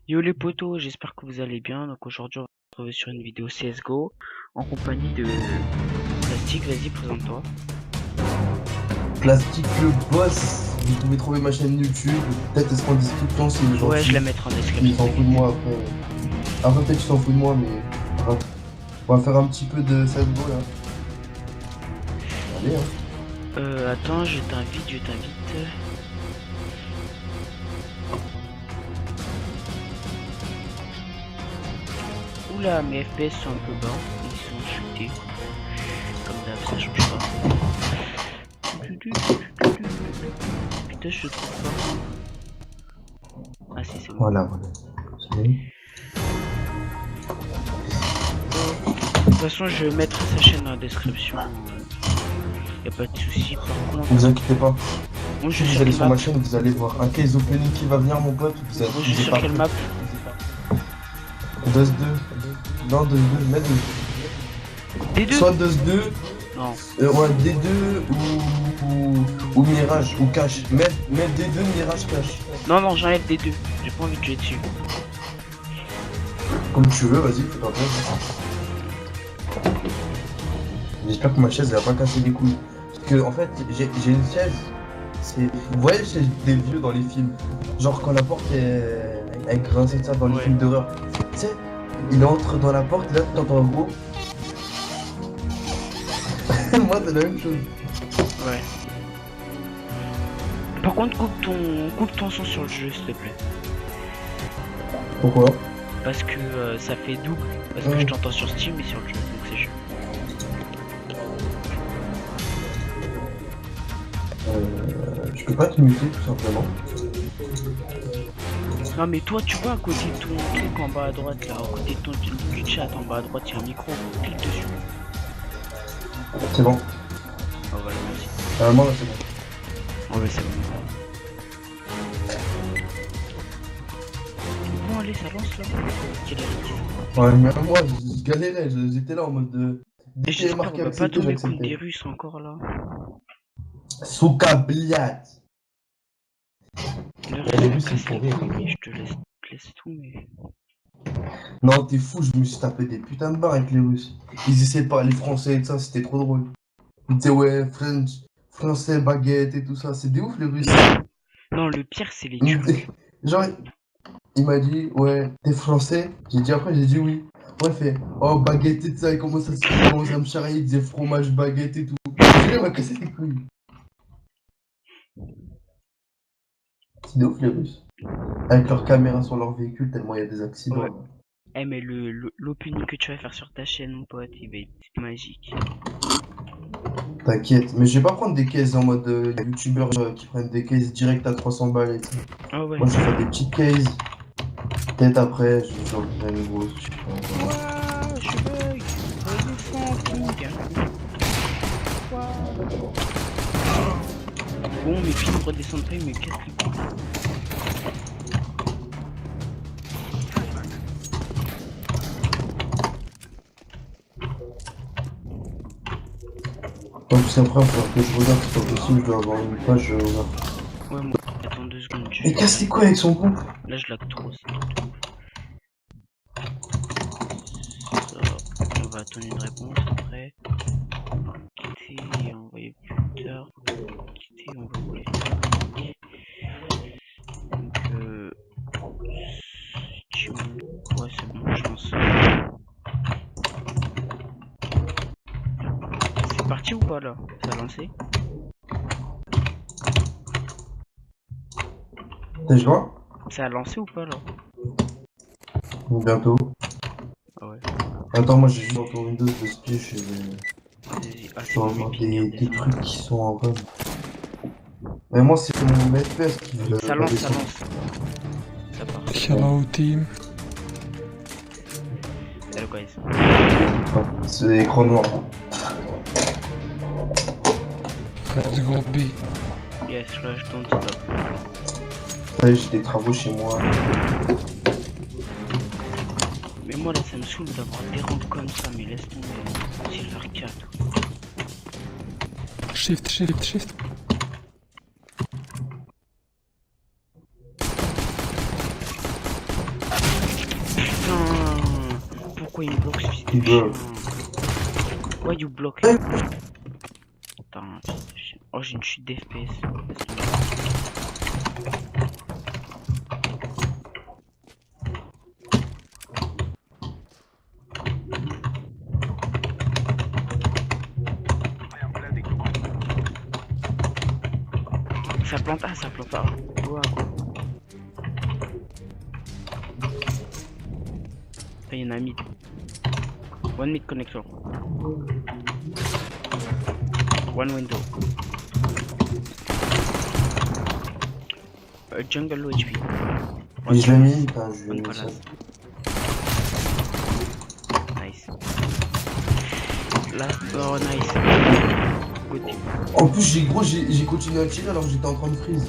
Yo les potos, j'espère que vous allez bien. Donc aujourd'hui on va se retrouver sur une vidéo CSGO en compagnie de Plastique. Vas-y, présente-toi. Plastique le boss, vous pouvez trouver ma chaîne YouTube, peut-être est-ce qu'en description si les gens Ouais, je la mettrai en ils description. s'en foutent de moi après. Après peut-être qu'ils s'en foutent de moi mais bref. On va faire un petit peu de CSGO là. Allez Attends, je t'invite. Oula, mes FPS sont un peu bas, ils sont chutés. Comme d'hab, ça change pas. Putain, je trouve pas. Ah si, c'est bon. voilà. De toute façon, je mettrai sa chaîne dans la description. Y a pas de souci. Par contre, Ne vous inquiétez pas, moi je si suis vous sur allez quelle sur map? ma chaîne vous allez voir un case opening qui va venir mon pote, vous Moi je suis êtes sur pas quelle prêts. map? DOS 2. Non, DOS 2, mets 2. D2? Soit DOS 2, Non. ouais, D2 ou Mirage ou Cache. Mets D2, Mirage, Cache. Non, j'enlève D2. J'ai pas envie de jouer dessus. Comme tu veux, vas-y, fais ta place. J'espère que ma chaise elle va pas casser les couilles. Parce que en fait, j'ai une chaise. Vous voyez les chaises des vieux dans les films. Genre quand la porte est grincée de ça dans les Ouais. films d'horreur. Tu sais, il entre dans la porte, là t'entends un gros. Moi c'est la même chose. Ouais. Par contre, coupe ton son sur le jeu, s'il te plaît. Pourquoi? Parce que ça fait double. Parce que je t'entends sur Steam et sur le jeu, donc c'est chiant. Je peux pas te muter tout simplement. Non mais toi, tu vois à côté de ton truc en bas à droite là, à côté de ton du chat en bas à droite, il y a un micro. Clique dessus. C'est bon. Oh voilà, merci. Normalement là c'est bon. Oh ouais, c'est bon. Bon allez, ça lance là. Quelle heure il est? Ouais, mais moi je galérais, j'étais là en mode de. Et Dès qu'il y avait j'espère qu'on marqué va pas accepter, tomber contre des j'acceptais. Russes encore là. Souka bliat. Les Les Russes Russes me ils cassent font les rire. couilles, je te laisse tout mais... Non, t'es fou, je me suis tapé des putains de barres avec les Russes. Ils essayaient de parler français et tout ça, c'était trop drôle. Ils disaient ouais, French, français, baguette et tout ça, c'est des ouf les Russes. Non, le pire c'est les Ils me Turcs. disaient- Genre, il m'a dit ouais, t'es français? J'ai dit après, j'ai dit oui. Ouais, il fait oh, baguette et tout ça, il commence à me charrier, il disait fromage, baguette et tout. Il m'a cassé les couilles. C'est des ouf les Russes. Avec leurs caméras sur leur véhicule, tellement il y a des accidents. Ouais. Là. Eh mais l'opening que tu vas faire sur ta chaîne mon pote, il va être magique. T'inquiète, mais je vais pas prendre des cases en mode youtubeurs qui prennent des cases direct à 300 balles et tout. Ah ouais. Moi je vais faire des petites cases. Peut-être après, je vais en faire une grosse. Ouah, je bug. Bon, mes films redescendent pas, ils me cassent les couilles. Ouais, puis après, il va falloir que je regarde, c'est pas possible, je dois avoir une page ouverte. Ouais, moi, attends 2 secondes. Mais casse les couilles avec son groupe. Là, je lag trop, c'est trop. Ça, on va attendre une réponse après. Quitter et envoyer plus tard. Quitter et envoyer. Donc, ouais, c'est bon, je lance. C'est parti ou pas là? Ça a lancé? T'es je vois? Ça a lancé ou pas là? Bientôt. Ah ouais. Attends, moi j'ai juste encore Windows de spiche et Vas-y, ah, je c'est dois bon, avoir mes pingers des descendent. trucs qui sont en run. Mais moi c'est mon FPS qui veut Ça la lance, ça descendre. lance. Ça part. Hello team. Hello guys. Ouais, c'est écran noir. Let's go B. Yes, là je tourne stop. Ça y est, j'ai des travaux chez moi. Mais moi là ça me saoule d'avoir des rangs comme ça, mais laisse tomber. Silver 4. Shift, shift, shift. pourquoi il me bloque ce fils de Il chien? bloque. Why you block? Attends, fils de chien. Oh, j'ai une chute d'FPS. Ça plante, ah ça plante pas. Wow. Il y en a un mid. One mid connector. One window. Jungle low HP. Mais je l'ai mis, putain, je One l'ai mis ça. palace. Nice. Là, oh nice. Good team. En plus, j'ai continué à tirer alors que j'étais en train de freeze.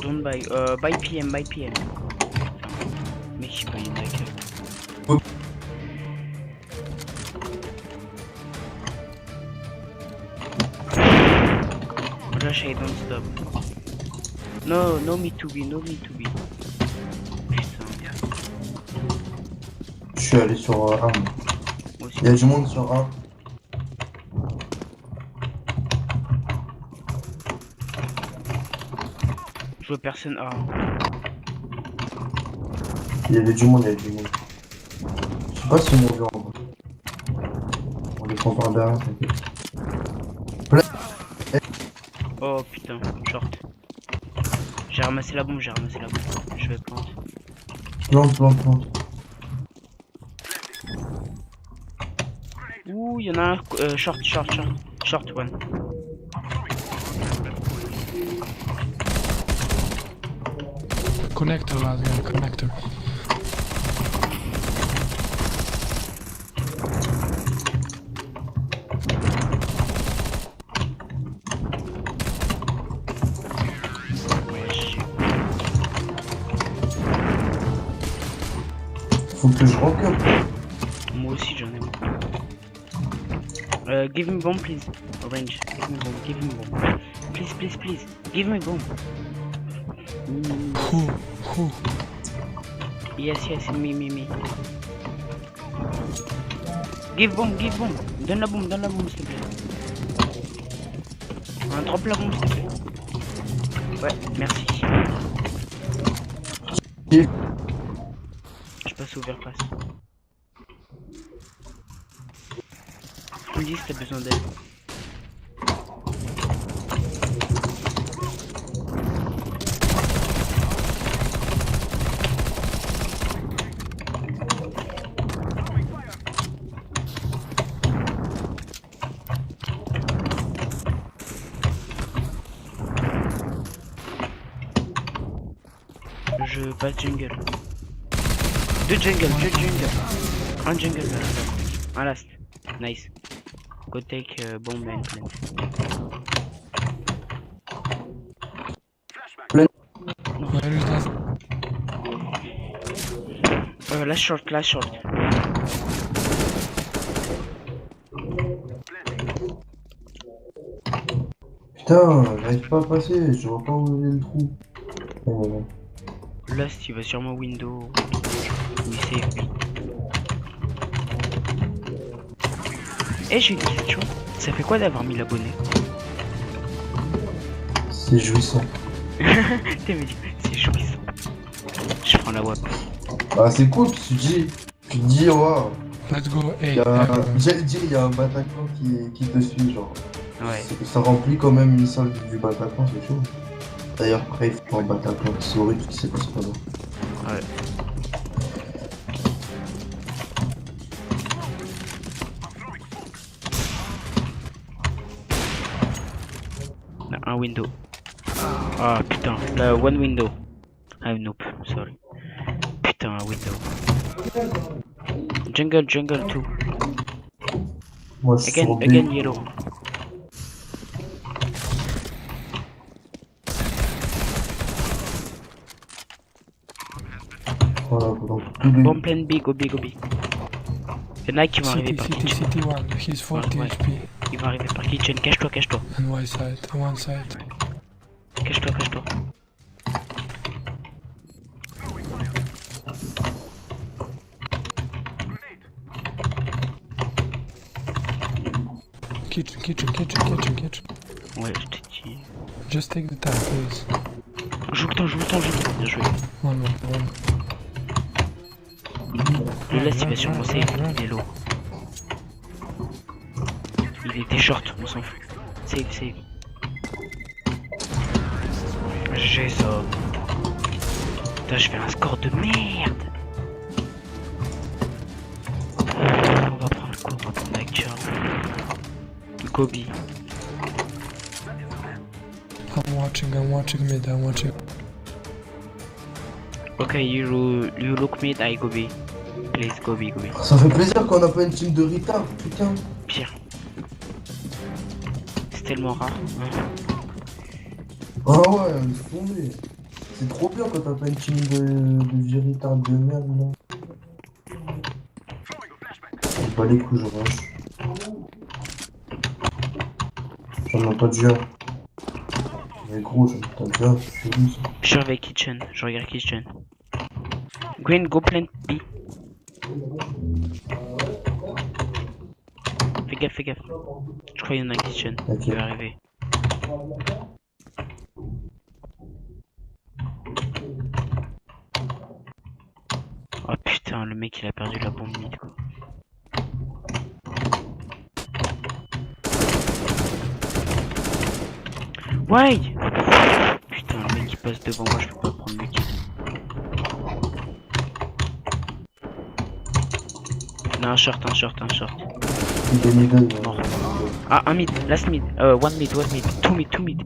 Don't buy. Buy PM, buy PM. Mais je sais pas, il y en a que. Oh. Rush, I don't stop. No, no me to be, no me to be. Putain, Je suis allé sur 1. moi aussi. Il y a du monde sur 1. Je vois personne. Ah, Il y avait du monde, il y avait du monde. Je sais pas si on veut en vrai. On les prend par derrière, t'inquiète. oh putain, short. J'ai ramassé la bombe, j'ai ramassé la bombe. Je vais plante. Plante. Ouh, il y en a un. Short one. Connector, last guy, connector. Ouais, j'ai. Faut que je rank up. Moi aussi j'en ai beaucoup. Give me bomb please. Orange. Give me bomb. Please. Give me bomb. Who? Yes, me. Give bomb. Donne la bombe, s'il te plaît. Drop la bombe, s'il te plaît. Ouais, merci. Give. Je passe overpass. Tu me dis si t'as besoin d'aide. Je passe jungle. Deux jungle. Un jungle, un last. Nice. Go take bomb and plant. Where is that? Last short. Putain, j'arrive pas à passer, je vois pas où est le trou. Last, il va sûrement window. Oui, c'est lui. Eh, j'ai une question. Ça fait quoi d'avoir 1000 abonnés? C'est jouissant. T'es me dit, c'est jouissant. Je prends la WAP. Ah, c'est cool, tu te dis, waouh. Let's go A. J'allais dire, il y a un Bataclan qui te suit, genre. Ouais. Ça remplit quand même une salle du Bataclan, c'est chaud. D'ailleurs, après, il faut un Bataclan, c'est horrible ce qui s'est passé là-bas. Ouais. Un window. Ah putain, là, one window. I'm noob, sorry. Putain, un window. Jungle 2. Moi, je suis sur Again B. yellow. Voilà, donc tous les... Bomb plan B, go B. Il y en a qui vont arriver par kitchen. City 1. He's 40 Ouais. HP. Ils vont arriver par kitchen. Cache-toi. And one side. Cache-toi. kitchen. Ouais, je t'ai dit. Just take the time, please. Joue le temps. Bien joué. One. Le laisse, il va sur mon save. Il est low. Il était short, on s'en fout. Save. J'ai ça. Putain, je fais un score de merde. On va prendre quoi? On va prendre Nakia. Kobe. I'm watching mid, I'm watching. Ok, you look mid, I go B. Please go B. Ça fait plaisir qu'on a pas une team de retard, putain. Pire. C'est tellement rare. Ah ouais, laisse tomber. C'est trop bien quand t'as pas une team de vieux retard de merde là. J'ai pas les coups, je rush. J'en ai pas de jeu. Mais gros, j'en ai pas de jeu, c'est lui ça. Je surveille kitchen, je regarde kitchen. Green, go plant B. Fais gaffe. Je crois qu'il y en a un kitchen. Ok. Il va arriver. Oh putain, le mec il a perdu la bombe mid quoi. Ouais. Putain, le mec il passe devant moi, je peux pas prendre le kill. Non, un short. Il est middle. Mort. Ah, un mid, last mid, one mid, two mid.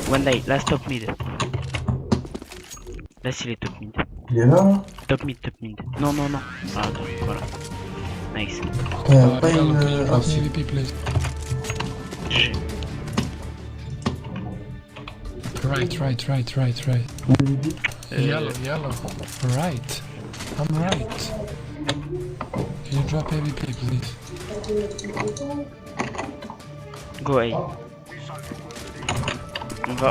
One die, last top mid. Là, il est top mid. Il est là? Top mid. Non. Ah, attends, voilà. Nice. Y'a pas Yellow, une. can you Ah drop me si. AVP, please? G. Right. Yellow. Right. I'm right. Can you drop AVP, please? Go A. On va.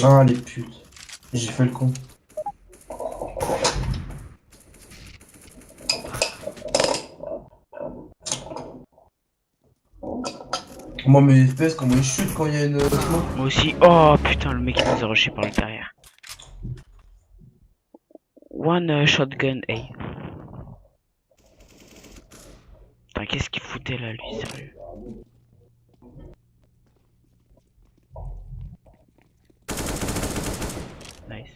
Ah les putes. J'ai fait le con. Moi mes FPS comment ils chutent quand il y a une smoke. Moi aussi. Oh putain, le mec il nous a rushé par le derrière. One shotgun A. Putain, qu'est-ce qu'il foutait là, lui, sérieux? Nice.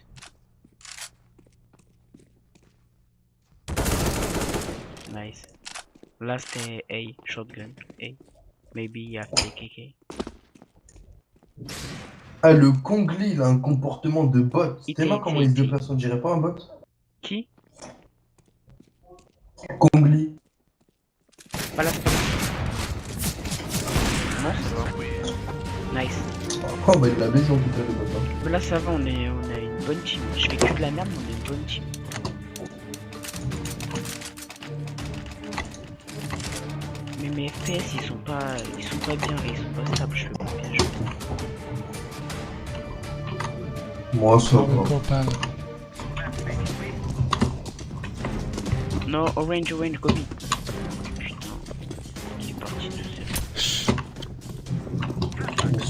Nice. Last A, shotgun A. Maybe after KK. Ah le Kongli il a un comportement de bot. Il T'es marre comment il se déplace, on dirait pas un bot? Qui? Kongli. Pas là. Non, ça va. Nice. Oh bah il l'a baisé en tout cas le bot. Hein. Mais là ça va, on a une bonne team. Je fais que de la merde, mais on a une bonne team. Mais mes FPS ils sont pas bien, ils sont pas stables, je fais pas bien jouer. Moi ça Go va. pal. Non, orange, go B. Putain, il est parti tout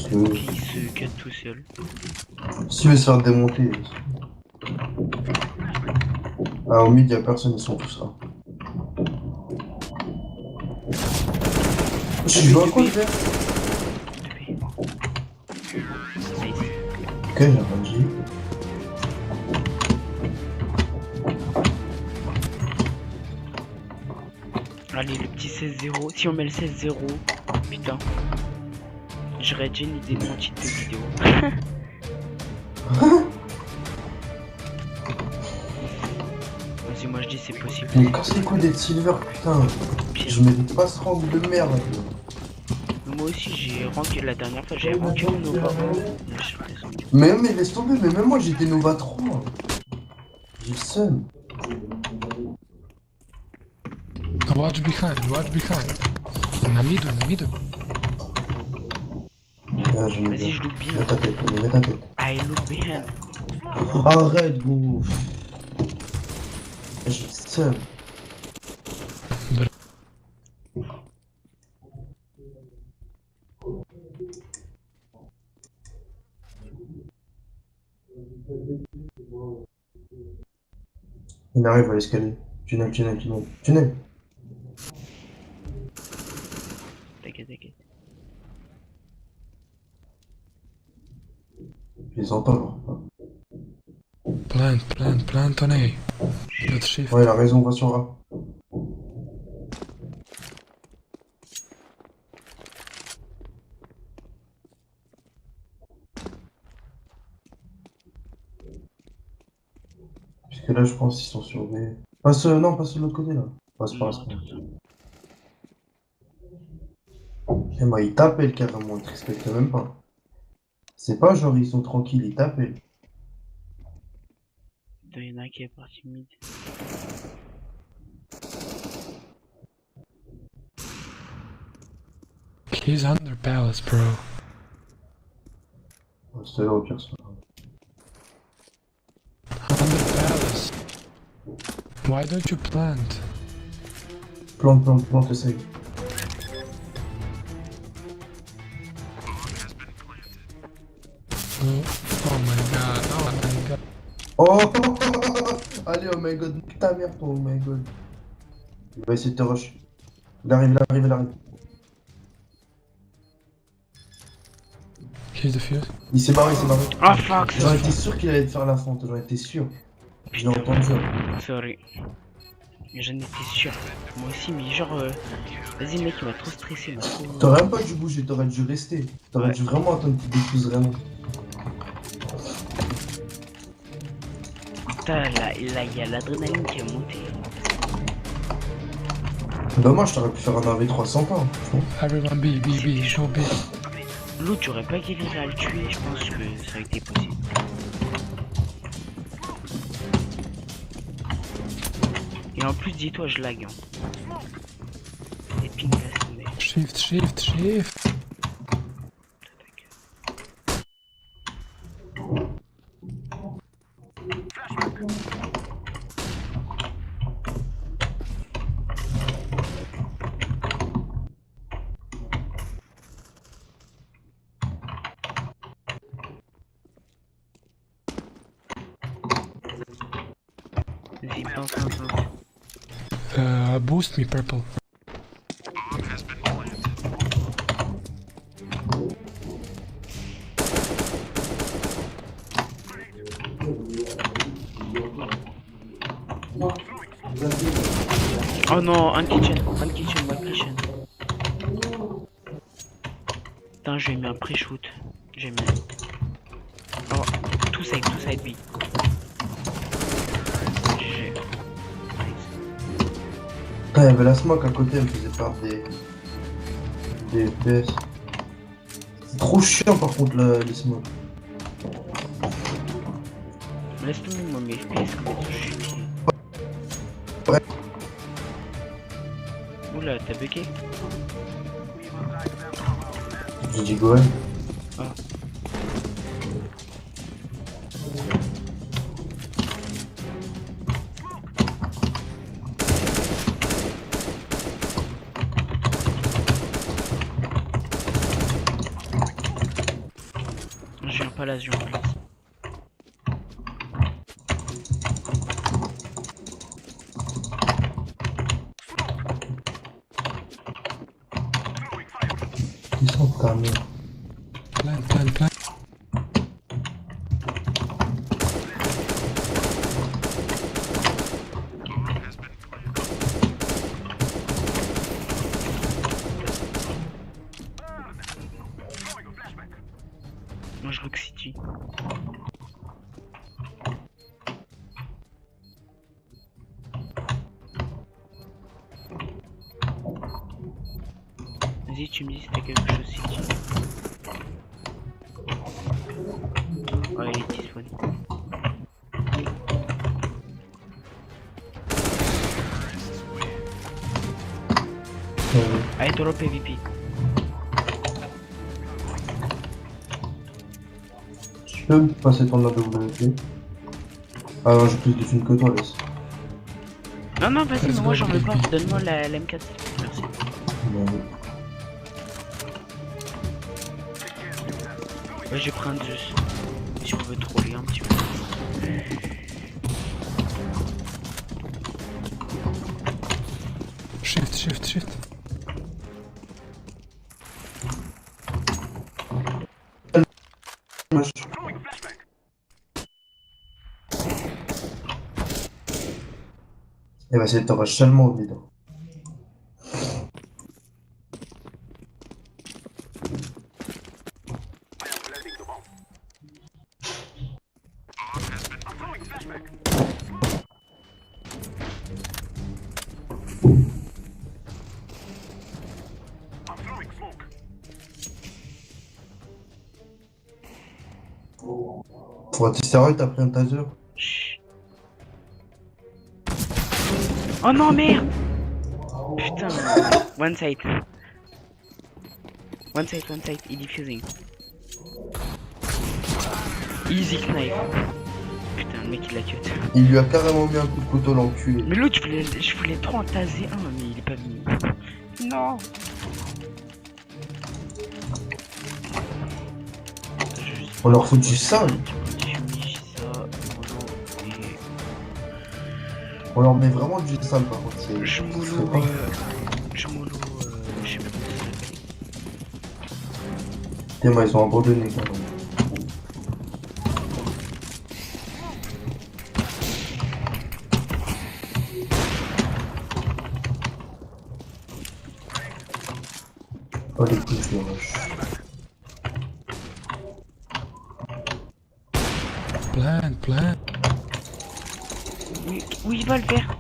seul. Il se cut tout seul. Si veut se faire démonter. Ah au mid y'a personne, ils sont tous là. Je joue à quoi le vert? Ok, j'ai rien dit. Allez, le petit 16-0. Si on met le 16-0, putain. J'aurais déjà une idée de mon titre de vidéo. Vas-y, moi je dis c'est possible. Mais casse les couilles d'être silver, putain. Pire. Je mérite pas ce rank de merde. Moi aussi j'ai ranké la dernière fois, j'ai ranké mon Nova. Mais laisse tomber, mais même moi j'étais Nova 3. J'ai le seum. Watch behind, watch behind. Na midu, na midu. Ah, je me Vas-y, mets je look bien. ta tête, mets ta tête. I look behind. Arrête, gros. J'ai le seum. Il arrive à l'escalier. Tunnel. T'inquiète, t'inquiète. Je les entends. Plant on A. Let's shift. Ouais, il a raison, on va sur A. Puisque là, je pense qu'ils sont sur B. Non, passe de l'autre côté, là. Passe par là. Et moi, ils t'appellent carrément, ils te respectent même pas. C'est pas genre, ils sont tranquilles, ils t'appellent. Il y en a un qui est parti mid. He's under palace, bro. Ouais, c'est là au pire, ça. Under palace. Why don't you plant? Plante, essaye. Oh my god. Oh allez, oh my god, nique ta mère, toi, oh my god. Il va essayer de te rush. Il arrive. He's defused. Il s'est barré. Ah fuck, J'en étais sûr qu'il allait te faire la fente, j'en étais sûr. Je l'ai entendu. sorry. J'en étais sûr. Moi aussi, mais genre, vas-y mec, il m'a trop stressé. il m'a trop- T'aurais même pas dû bouger, t'aurais dû rester. T'aurais Ouais. dû vraiment attendre qu'il défuse vraiment. Putain, là, il y a l'adrénaline qui est montée. Dommage, t'aurais pu faire un AV300 pas. Everyone B, go B. L'autre, j'aurais pas galéré à le tuer, je pense que ça aurait été possible. Et en plus, dis-toi, je lag. Hein. Et ping, laisse tomber. Shift. Vas-y, plante. Boost me purple. Oh non, one kitchen. Putain, j'ai mis un pré-shoot. J'ai mis. Oh, tout side B. GG. Putain, il y avait la smoke à côté, elle me faisait perdre des FPS. C'est trop chiant par contre les smokes. Laisse tomber moi mes FPS comme ça, je suis pied. Ouais. Oula, t'as bugué? J'ai dit go ahead. Ah. J'ai un palace, Ils sont ta mère. Plant. Moi je rock City. Vas-y, tu me dis si t'as quelque chose City. Oh, il est disponible. Allez, drop PVP. Tu peux me passer ton AWP? Ah non, j'ai plus de thunes que toi, laisse. Non, vas-y, mais Let's moi go, j'en veux pas. PVP. Donne-moi la M4. Merci. Non. Ouais, je vais prendre juste. Si on veut troller un petit peu. Shift. Wesh. Eh ben, c'est t'auras tellement au vide. Pour tes sérieux, t'as pris un taser? Chut. Oh non, merde! Putain. One side. One side. Il diffusing. Easy knife. Putain, le mec il l'a cut. Il lui a carrément mis un coup de couteau l'enculé. Mais l'autre, je voulais trop en taser un, mais il est pas venu. Non! On leur fout du sang. On leur met vraiment du sale par contre. C'est... Je mollo, je sais pas comment ça s'appelle. Tes mains, ils ont abandonné quand même. Oh les couches de roche. Plan. Où il va le faire?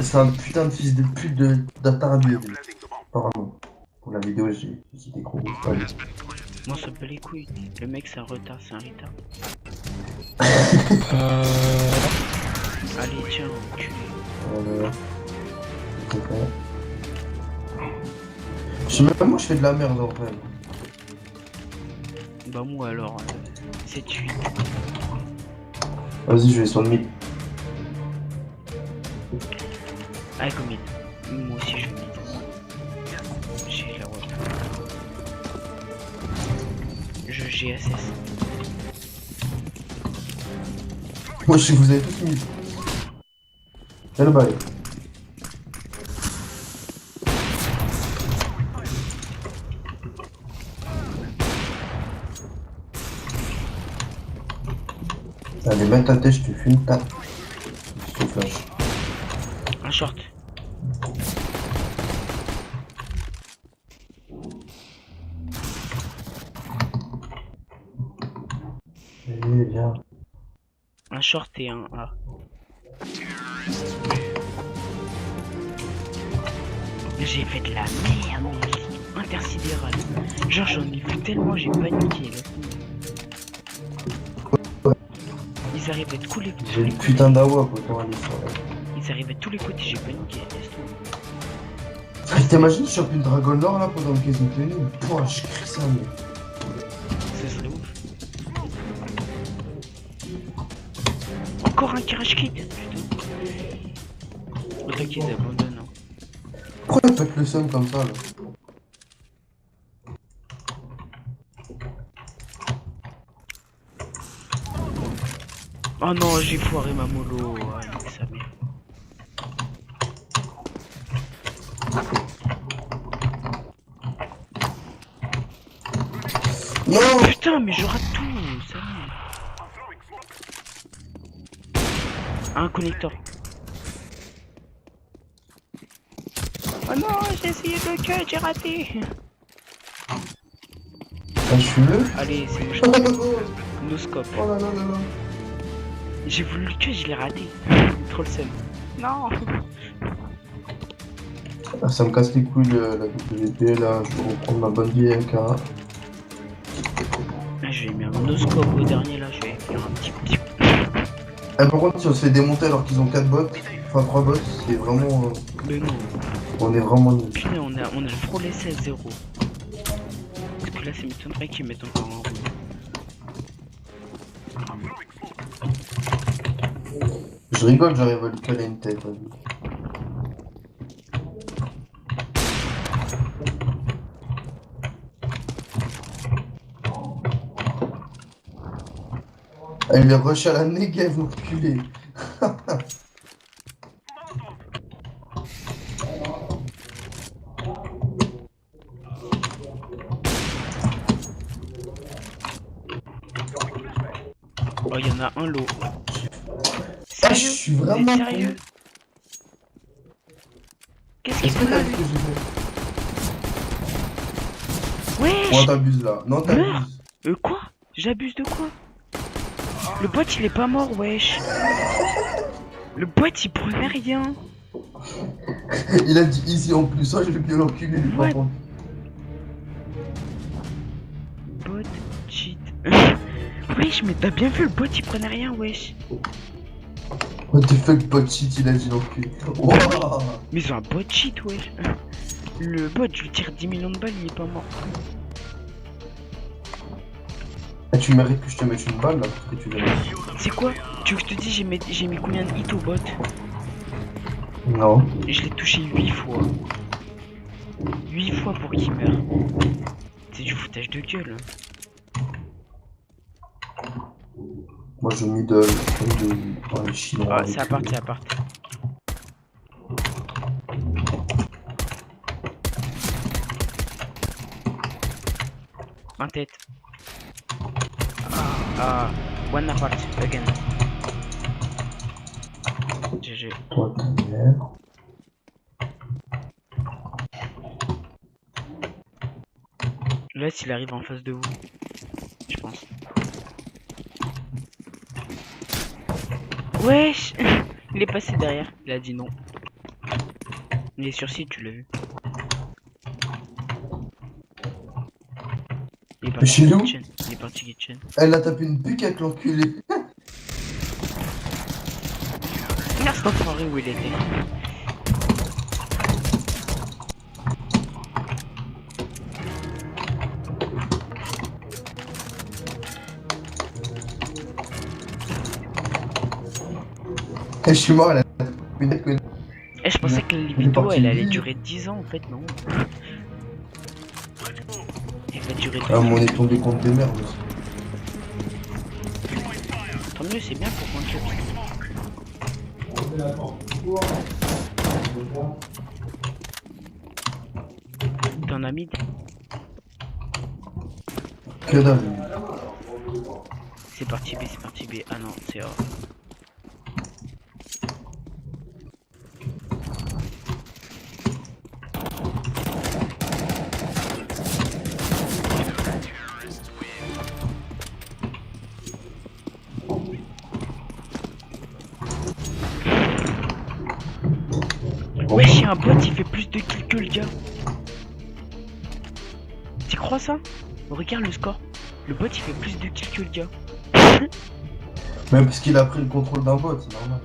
C'est un putain de fils de pute d'Atarabi. Apparemment. Pour la vidéo, j'ai des gros. Allez. Moi ça me bat les couilles. Le mec c'est un retard, c'est un retard. Allez tiens, enculé. Je sais même pas, moi je fais de la merde en vrai. Bah moi alors, c'est tué. Vas-y, je vais sur le mid. Ah comme il. Moi aussi je vais mid. J'ai la web. Je GSS. Moi je sais que vous avez tous mid. Quel bail. Allez, mets ta tête, je te fume, tape. Je te flash. Un short. Allez, viens. Un short et un A. J'ai fait de la merde, intersidérale. Genre j'en ai vu tellement, j'ai paniqué. Là. Ils arrivaient de tous les côtés. J'ai le putain d'awa pour pouvoir aller sur elle. Ils arrivaient de tous les côtés, j'ai paniqué. Laisse tomber. T'imagines, je chope une Dragon Lore là pendant qu'ils ont tenu. Pouah, je crie ça, mais. Ce serait ouf. Encore un crash kit. Putain. Oh, t'inquiète, abandonne. Hein. Pourquoi il pète le seum comme ça là? Oh non, j'ai foiré ma mollo. Ah, nique sa mère. Non! Putain, mais je rate tout. Ça va. Un connecteur. Oh non, j'ai essayé de le cut, j'ai raté. Ah, je suis le. Allez, c'est Oh bon. là No scope. là là là là. J'ai voulu le cut, je l'ai raté. Trop le seum. Non. Ah, ça me casse les couilles la WP là, je vais reprendre ma bonne vieille AK. j'ai mis un monoscope au dernier là, je vais faire un petit. Par contre, si on se fait démonter alors qu'ils ont 4 bots, enfin 3 bots, c'est vraiment. Mais non, On est vraiment nuls. putain, on a frôlé 16-0. Parce que là, ça m'étonnerait qu'ils mettent encore un rouge. Je rigole, j'arrive à lui caler une tête. Vas-y. Ah, il est rush à la Negev, l'enculé. Oh, il y en a un lot. Ah, je Sérieux? suis Vous êtes vraiment sérieux? Qu'est-ce qu'il Est-ce fait que là, t'as lui? vu ce que j'ai fait? Wesh! Oh, t'abuses là. Non, t'abuses. Quoi? J'abuse de quoi? Le bot il est pas mort, wesh! Le bot il prenait rien! Il a dit easy en plus. Oh, je vais bien l'enculer, lui, What? par contre. Bot cheat. Wesh, mais t'as bien vu, le bot il prenait rien, wesh! What the fuck, bot shit, il a dit l'enculé. Wow. Mais ils ont un bot cheat, wesh! Le bot, je lui tire 10 millions de balles, il est pas mort. Ah, tu mérites que je te mette une balle là, parce que tu l'as. C'est quoi? Tu veux que je te dise, j'ai mis combien de hits au bot? Non. Je l'ai touché 8 fois. 8 fois pour qu'il meure. C'est du foutage de gueule. Moi je middle. Oh, les chinois. Ah, c'est à part, c'est à part. En tête. Ah, one apart, again. GG. Toi, ta mère. Là, s'il arrive en face de vous, je pense. Wesh! Il est passé derrière, il a dit non. Il est sur site, tu l'as vu. Il est parti Chez nous? kitchen. Il est parti kitchen. Elle a tapé une pique avec l'enculé. Regarde cet enfoiré où il était. Je suis mort, elle a tapé une tête que. Eh, je pensais que les Il est vidéos parti elle allait vite. durer 10 ans en fait, non. Elle va durer 10 Ah, ans. mais on est tombé contre des merdes. Tant mieux, c'est bien pour moi que t'en as mis. Que dalle. C'est parti B, c'est parti B. Ah non, c'est A. Wesh, y'a un bot, il fait plus de kills que le gars. Tu crois ça? Regarde le score. Le bot, il fait plus de kills que le gars. Même parce qu'il a pris le contrôle d'un bot, c'est normal.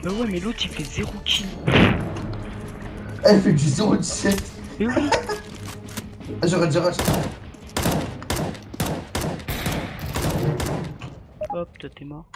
Bah ouais, mais l'autre, il fait 0 kills. Elle fait du 0,17. Mais oui. J'aurais déjà racheté. Hop, toi t'es mort.